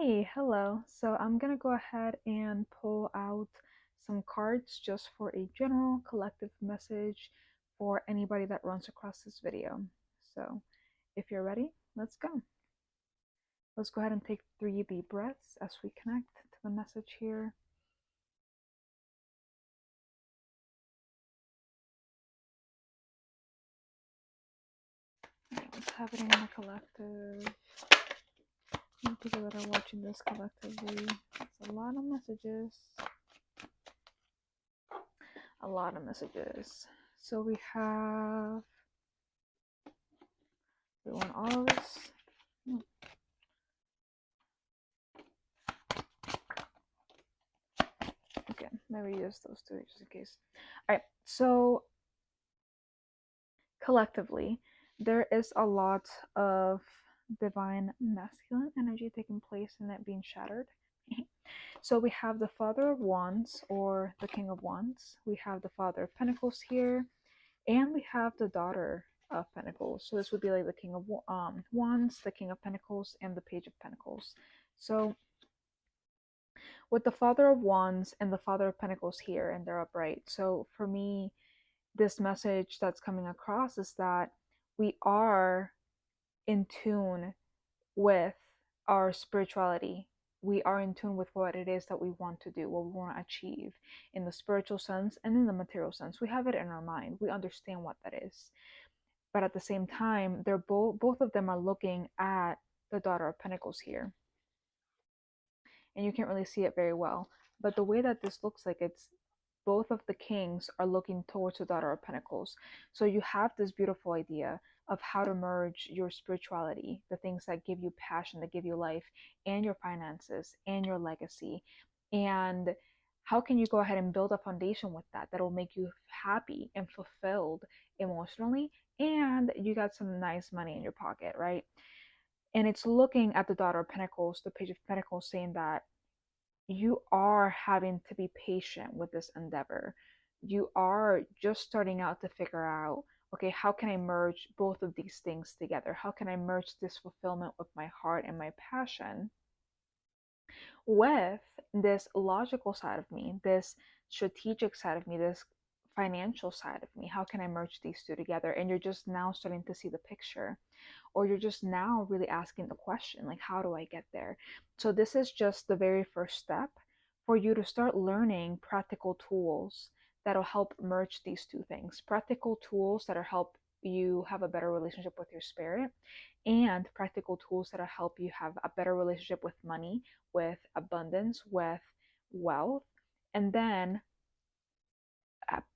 Hey, hello. So I'm gonna go ahead and pull out some cards just for a general collective message for anybody that runs across this video. So if you're ready, let's go. Let's go ahead and take 3 deep breaths as we connect to the message here. What's happening in the collective? And people that are watching this collectively. It's a lot of messages. A lot of messages. So we want all of this. Okay, maybe use those two just in case. All right, so collectively, there is a lot of divine masculine energy taking place and it being shattered. So we have the Father of Wands or the King of Wands. We have the Father of Pentacles here, and we have the Daughter of Pentacles. So this would be like the King of Wands, the King of Pentacles, and the Page of Pentacles. So with the Father of Wands and the Father of Pentacles here, and they're upright. So for me, this message that's coming across is that we are in tune with our spirituality. We are in tune with what it is that we want to do, what we want to achieve in the spiritual sense and in the material sense. We have it in our mind. We understand what that is. But at the same time, they're both of them are looking at the Daughter of Pentacles here. And you can't really see it very well. But the way that this looks like, it's both of the kings are looking towards the Daughter of Pentacles. So you have this beautiful idea of how to merge your spirituality, the things that give you passion, that give you life, and your finances and your legacy. And how can you go ahead and build a foundation with that that'll make you happy and fulfilled emotionally, and you got some nice money in your pocket, right? And it's looking at the Daughter of Pentacles, the Page of Pentacles, saying that you are having to be patient with this endeavor. You are just starting out to figure out, okay, how can I merge both of these things together? How can I merge this fulfillment with my heart and my passion with this logical side of me, this strategic side of me, this financial side of me? How can I merge these two together? And you're just now starting to see the picture, or you're just now really asking the question, like, how do I get there? So this is just the very first step for you to start learning practical tools that'll help merge these two things. Practical tools that'll help you have a better relationship with your spirit, and practical tools that'll help you have a better relationship with money, with abundance, with wealth, and then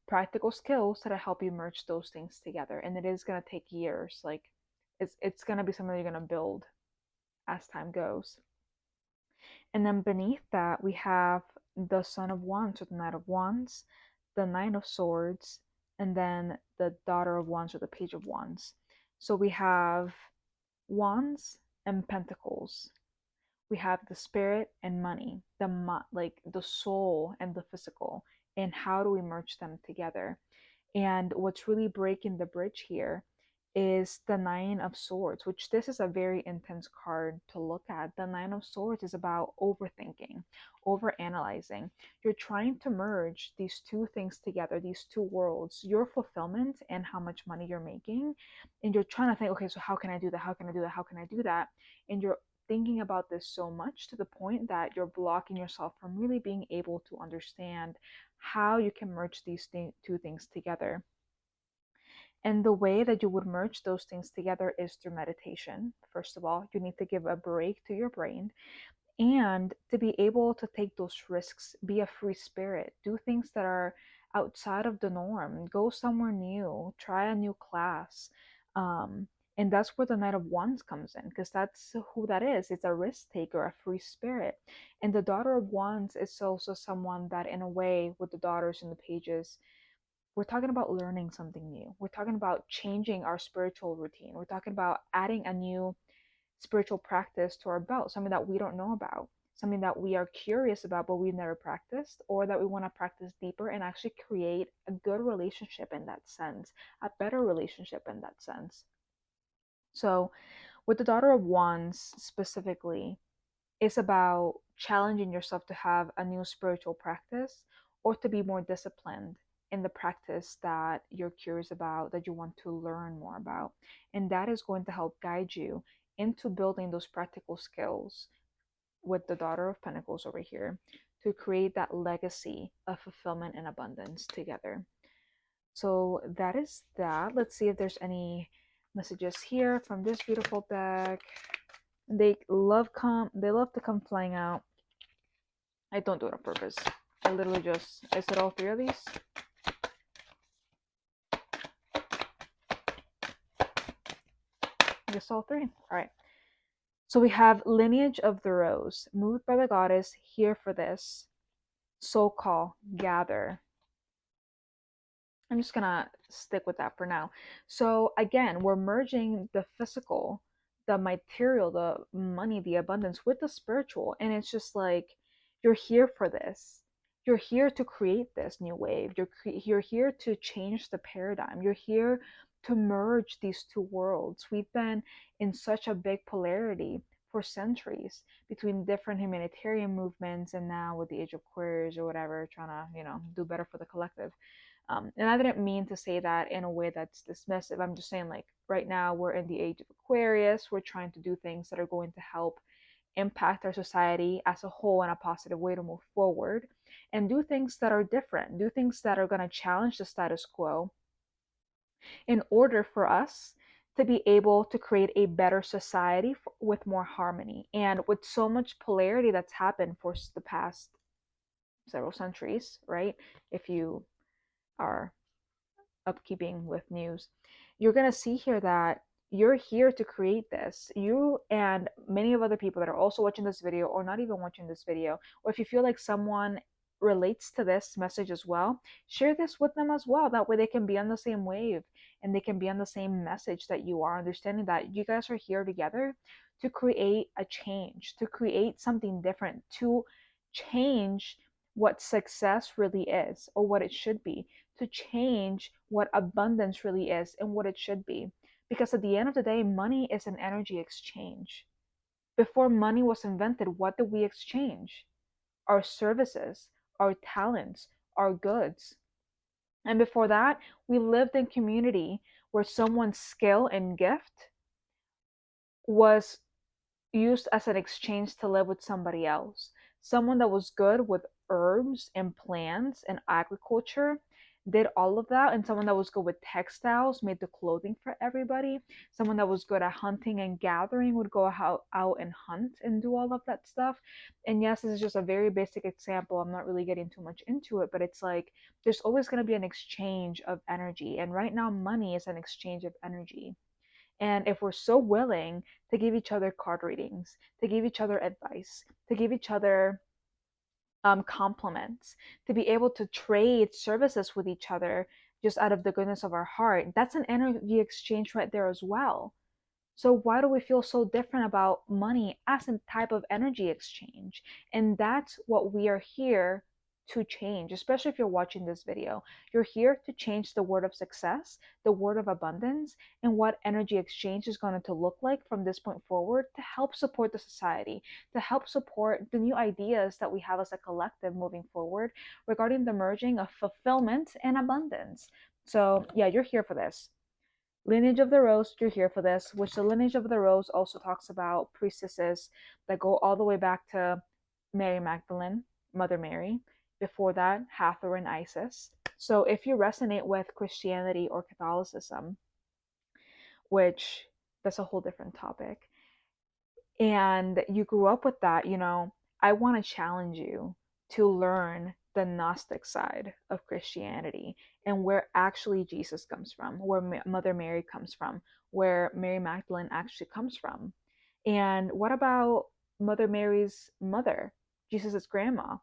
practical skills that'll help you merge those things together. And it is going to take years. Like, it's going to be something you're going to build as time goes. And then beneath that, we have the Son of Wands or the Knight of Wands, the Nine of Swords, and then the Daughter of Wands or the Page of Wands. So we have Wands and Pentacles. We have the spirit and money, like the soul and the physical, and how do we merge them together? And what's really breaking the bridge here is the Nine of Swords, which this is a very intense card to look at. The Nine of Swords is about overthinking, overanalyzing. You're trying to merge these two things together, these two worlds, your fulfillment and how much money you're making. And you're trying to think, okay, so how can I do that? How can I do that? How can I do that? And you're thinking about this so much to the point that you're blocking yourself from really being able to understand how you can merge these two things together. And the way that you would merge those things together is through meditation. First of all, you need to give a break to your brain, and to be able to take those risks, be a free spirit, do things that are outside of the norm, go somewhere new, try a new class. And that's where the Knight of Wands comes in, because that's who that is. It's a risk taker, a free spirit. And the Daughter of Wands is also someone that, in a way, with the daughters and the pages, we're talking about learning something new. We're talking about changing our spiritual routine. We're talking about adding a new spiritual practice to our belt, something that we don't know about, something that we are curious about but we've never practiced, or that we want to practice deeper and actually create a good relationship in that sense, a better relationship in that sense. So with the Daughter of Wands specifically, is about challenging yourself to have a new spiritual practice or to be more disciplined in the practice that you're curious about, that you want to learn more about. And that is going to help guide you into building those practical skills with the Daughter of Pentacles over here to create that legacy of fulfillment and abundance together. So that is that. Let's see if there's any messages here from this beautiful deck. They love to come flying out. I don't do it on purpose. I literally just, is it all three of these? I guess all three. All right. So we have Lineage of the Rose, moved by the goddess, here for this. Soul call, gather. I'm just gonna stick with that for now. So again, we're merging the physical, the material, the money, the abundance with the spiritual. And it's just like, you're here for this. You're here to create this new wave. You're here to change the paradigm. You're here to merge these two worlds. We've been in such a big polarity for centuries between different humanitarian movements, and now with the Age of Aquarius or whatever, trying to, do better for the collective. And I didn't mean to say that in a way that's dismissive. I'm just saying, like, right now we're in the age of Aquarius. We're trying to do things that are going to help impact our society as a whole in a positive way to move forward, and do things that are different, do things that are going to challenge the status quo in order for us to be able to create a better society with more harmony. And with so much polarity that's happened for the past several centuries, right? If you are upkeeping with news, you're going to see here that you're here to create this. You and many of other people that are also watching this video, or not even watching this video, or if you feel like someone relates to this message as well, share this with them as well. That way they can be on the same wave and they can be on the same message that you are, understanding that you guys are here together to create a change, to create something different, to change what success really is or what it should be, to change what abundance really is and what it should be. Because at the end of the day, money is an energy exchange. Before money was invented, what did we exchange? Our services, our talents, our goods. And before that, we lived in community where someone's skill and gift was used as an exchange to live with somebody else. Someone that was good with herbs and plants and agriculture did all of that, and someone that was good with textiles made the clothing for everybody. Someone that was good at hunting and gathering would go out and hunt and do all of that stuff. And yes, this is just a very basic example. I'm not really getting too much into it, but it's like there's always going to be an exchange of energy. And right now, money is an exchange of energy. And if we're so willing to give each other card readings, to give each other advice, to give each other compliments, to be able to trade services with each other just out of the goodness of our heart, that's an energy exchange right there as well. So why do we feel so different about money as a type of energy exchange? And that's what we are here to change, especially if you're watching this video. You're here to change the word of success, the word of abundance, and what energy exchange is going to look like from this point forward to help support the society, to help support the new ideas that we have as a collective moving forward regarding the merging of fulfillment and abundance. So yeah, you're here for this. Lineage of the Rose, you're here for this, which the Lineage of the Rose also talks about priestesses that go all the way back to Mary Magdalene, Mother Mary. Before that, Hathor and Isis. So if you resonate with Christianity or Catholicism, which that's a whole different topic, and you grew up with that, I want to challenge you to learn the Gnostic side of Christianity and where actually Jesus comes from, where Mother Mary comes from, where Mary Magdalene actually comes from. And what about Mother Mary's mother, Jesus's grandma?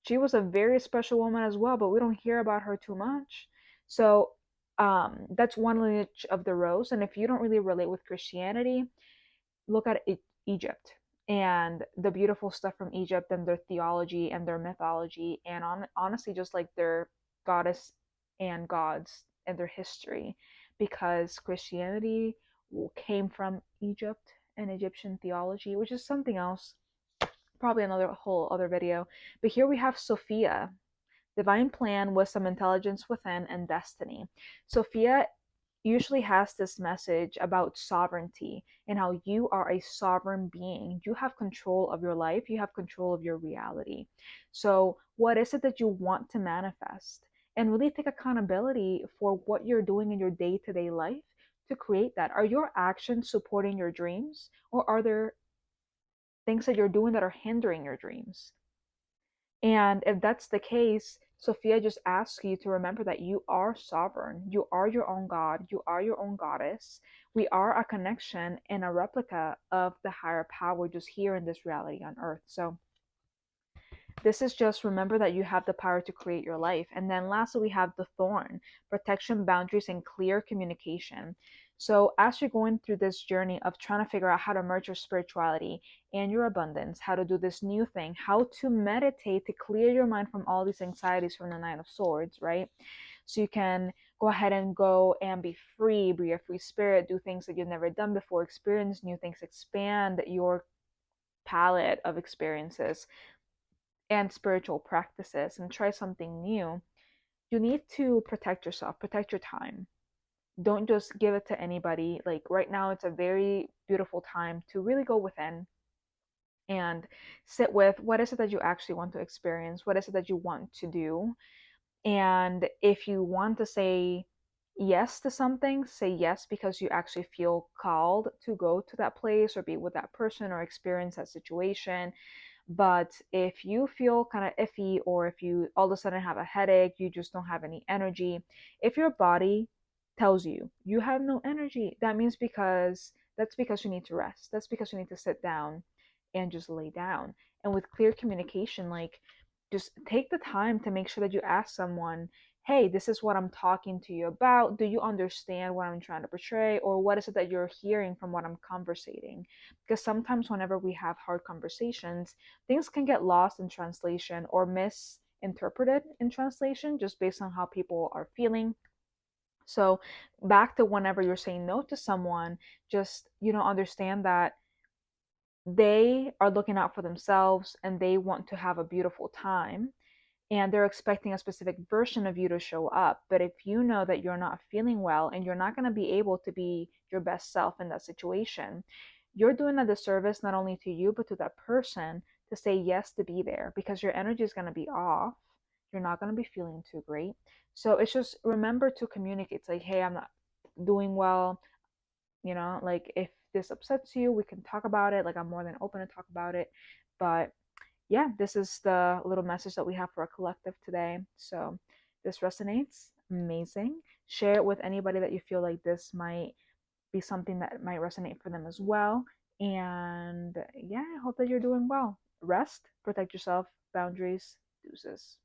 She was a very special woman as well, but we don't hear about her too much. So that's one lineage of the rose. And if you don't really relate with Christianity, look at Egypt and the beautiful stuff from Egypt and their theology and their mythology, and honestly just like their goddess and gods and their history, because Christianity came from Egypt and Egyptian theology, which is something else Probably another whole other video. But here we have Sophia, divine plan, wisdom, intelligence within, and destiny. Sophia usually has this message about sovereignty and how you are a sovereign being. You have control of your life, you have control of your reality. So, what is it that you want to manifest? And really take accountability for what you're doing in your day to day life to create that. Are your actions supporting your dreams, or are there things that you're doing that are hindering your dreams? And if that's the case, Sophia just asks you to remember that you are sovereign. You are your own God. You are your own goddess. We are a connection and a replica of the higher power just here in this reality on earth. So, this is just remember that you have the power to create your life. And then lastly, we have the thorn, protection, boundaries, and clear communication. So, as you're going through this journey of trying to figure out how to merge your spirituality and your abundance, how to do this new thing, how to meditate to clear your mind from all these anxieties from the Nine of Swords, right? So you can go ahead and go and be free, be a free spirit, do things that you've never done before, experience new things, expand your palette of experiences and spiritual practices and try something new, you need to protect yourself, protect your time. Don't just give it to anybody. Like right now, it's a very beautiful time to really go within and sit with what is it that you actually want to experience, what is it that you want to do. And if you want to say yes to something, say yes because you actually feel called to go to that place or be with that person or experience that situation. But if you feel kind of iffy, or if you all of a sudden have a headache, you just don't have any energy, if your body tells you you have no energy, that means that's because you need to rest. That's because you need to sit down and just lay down. And with clear communication, like just take the time to make sure that you ask someone, hey, this is what I'm talking to you about. Do you understand what I'm trying to portray? Or what is it that you're hearing from what I'm conversating? Because sometimes, whenever we have hard conversations, things can get lost in translation or misinterpreted in translation just based on how people are feeling. So, back to whenever you're saying no to someone, just, understand that they are looking out for themselves and they want to have a beautiful time and they're expecting a specific version of you to show up. But if you know that you're not feeling well and you're not going to be able to be your best self in that situation, you're doing a disservice not only to you, but to that person to say yes to be there because your energy is going to be off. You're not going to be feeling too great. So it's just remember to communicate. It's like, hey, I'm not doing well. Like if this upsets you, we can talk about it. Like I'm more than open to talk about it. But yeah, this is the little message that we have for our collective today. So this resonates, amazing. Share it with anybody that you feel like this might be something that might resonate for them as well. And yeah, I hope that you're doing well. Rest, protect yourself, boundaries, deuces.